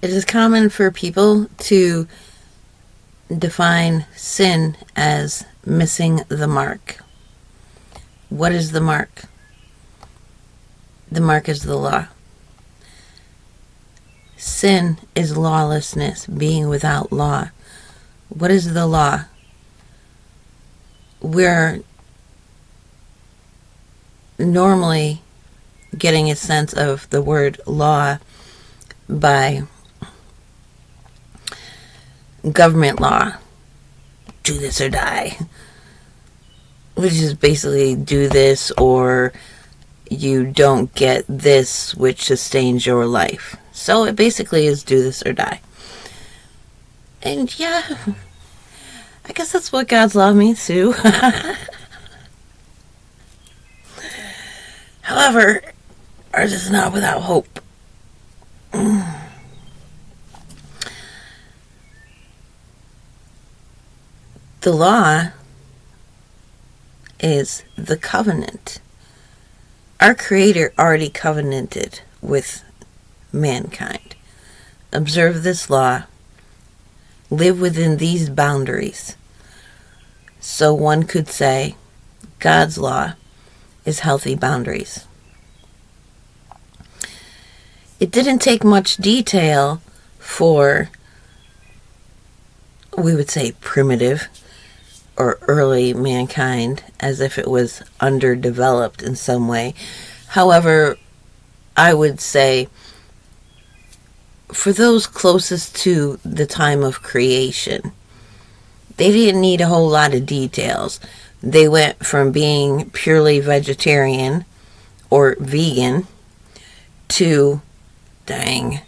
It is common for people to define sin as missing the mark. What is the mark? The mark is the law. Sin is lawlessness, being without law. What is the law? We're normally getting a sense of the word law by government law. Do this or die. Which is basically do this or you don't get this which sustains your life. So it basically is do this or die. And yeah, I guess that's what God's law means too. However, ours is not without hope. The law is the covenant. Our Creator already covenanted with mankind. Observe this law. Live within these boundaries. So one could say God's law is healthy boundaries. It didn't take much detail for, we would say, primitive or early mankind, as if it was underdeveloped in some way. However, I would say for those closest to the time of creation, they didn't need a whole lot of details. They went from being purely vegetarian or vegan to, dang,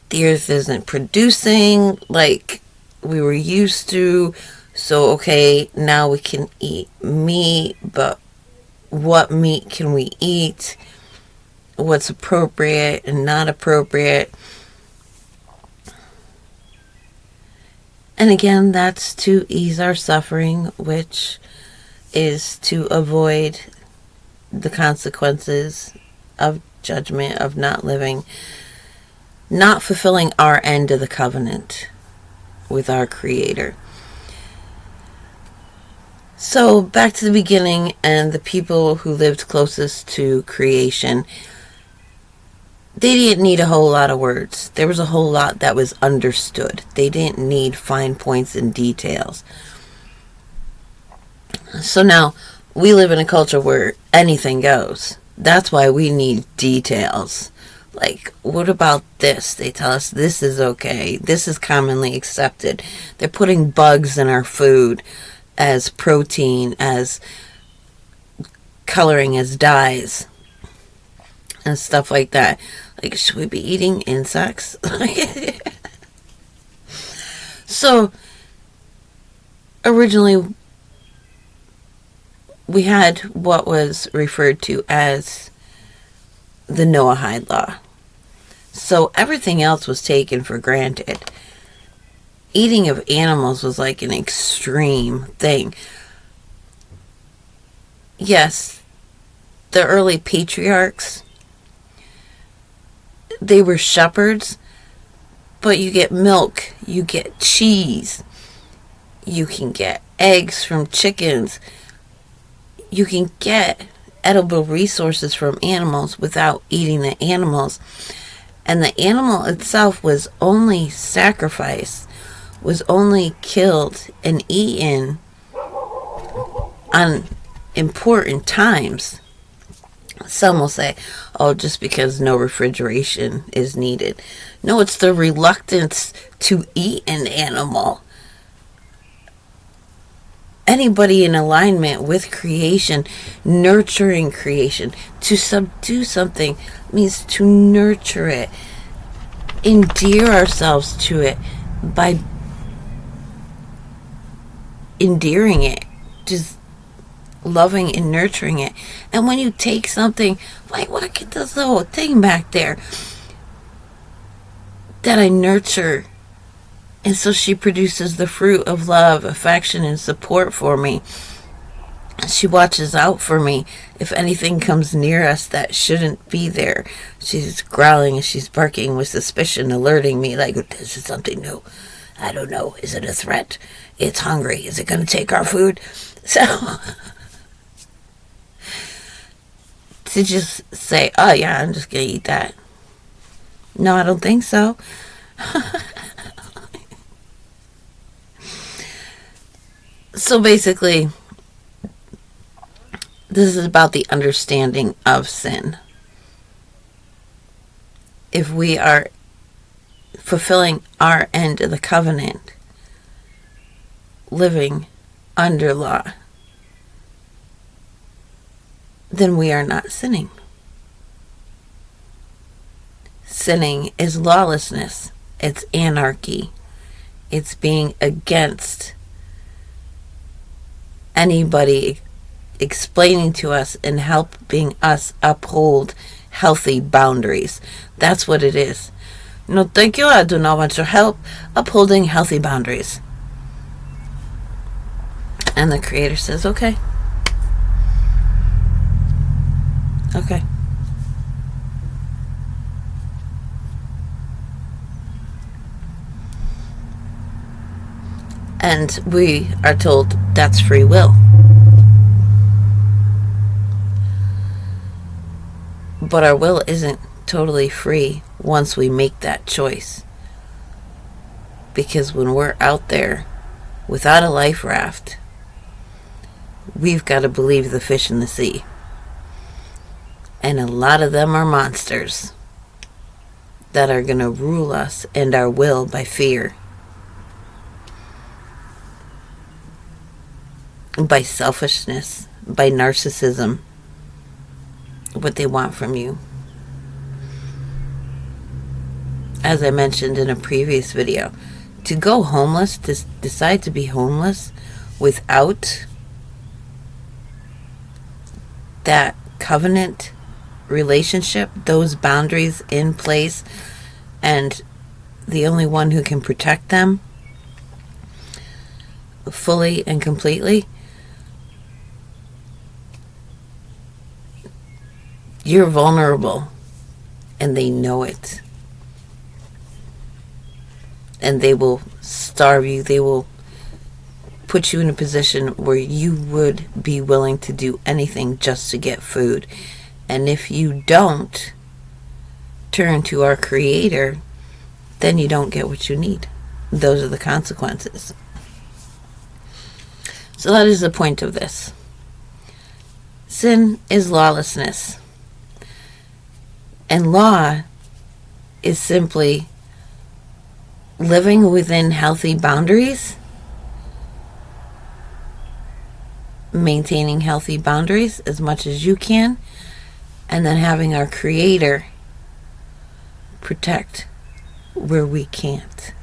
the earth isn't producing like we were used to. So, okay, now we can eat meat, but what meat can we eat? What's appropriate and not appropriate? And again, that's to ease our suffering, which is to avoid the consequences of judgment, of not living, not fulfilling our end of the covenant with our Creator. So back to the beginning and the people who lived closest to creation, they didn't need a whole lot of words. There was a whole lot that was understood. They didn't need fine points and details. So now we live in a culture where anything goes. That's why we need details. Like, what about this? They tell us this is okay. This is commonly accepted. They're putting bugs in our food as protein, as coloring, as dyes, and stuff like that. Like, should we be eating insects? So, originally, we had what was referred to as the Noahide Law. So, everything else was taken for granted. Eating of animals was like an extreme thing. Yes, the early patriarchs, they were shepherds, but you get milk, you get cheese, you can get eggs from chickens, you can get edible resources from animals without eating the animals. And the animal itself was only sacrificed, was only killed and eaten on important times. Some will say, oh, just because no refrigeration is needed. No, it's the reluctance to eat an animal. Anybody in alignment with creation, nurturing creation, to subdue something means to nurture it, endear ourselves to it by endearing it, just loving and nurturing it. And when you take something, like, what, get this little thing back there that I nurture, and so she produces the fruit of love, affection, and support for me. She watches out for me if anything comes near us that shouldn't be there. She's growling and she's barking with suspicion, alerting me like, this is something new. I don't know. Is it a threat? It's hungry. Is it going to take our food? So, to just say, oh yeah, I'm just going to eat that. No, I don't think so. So basically, this is about the understanding of sin. If we are fulfilling our end of the covenant, living under law, then we are not sinning. Sinning is lawlessness. It's anarchy. It's being against anybody explaining to us and helping us uphold healthy boundaries. That's what it is. No, thank you. I do not want your help upholding healthy boundaries. And the Creator says, okay. Okay. And we are told that's free will. But our will isn't totally free once we make that choice. Because when we're out there without a life raft, we've got to believe the fish in the sea. And a lot of them are monsters that are going to rule us and our will by fear, by selfishness, by narcissism, what they want from you. As I mentioned in a previous video, to go homeless, to decide to be homeless without that covenant relationship, those boundaries in place, and the only one who can protect them fully and completely, you're vulnerable, and they know it. And they will starve you. They will put you in a position where you would be willing to do anything just to get food. And if you don't turn to our Creator, then you don't get what you need. Those are the consequences. So that is the point of this. Sin is lawlessness. And law is simply living within healthy boundaries, maintaining healthy boundaries as much as you can, and then having our Creator protect where we can't.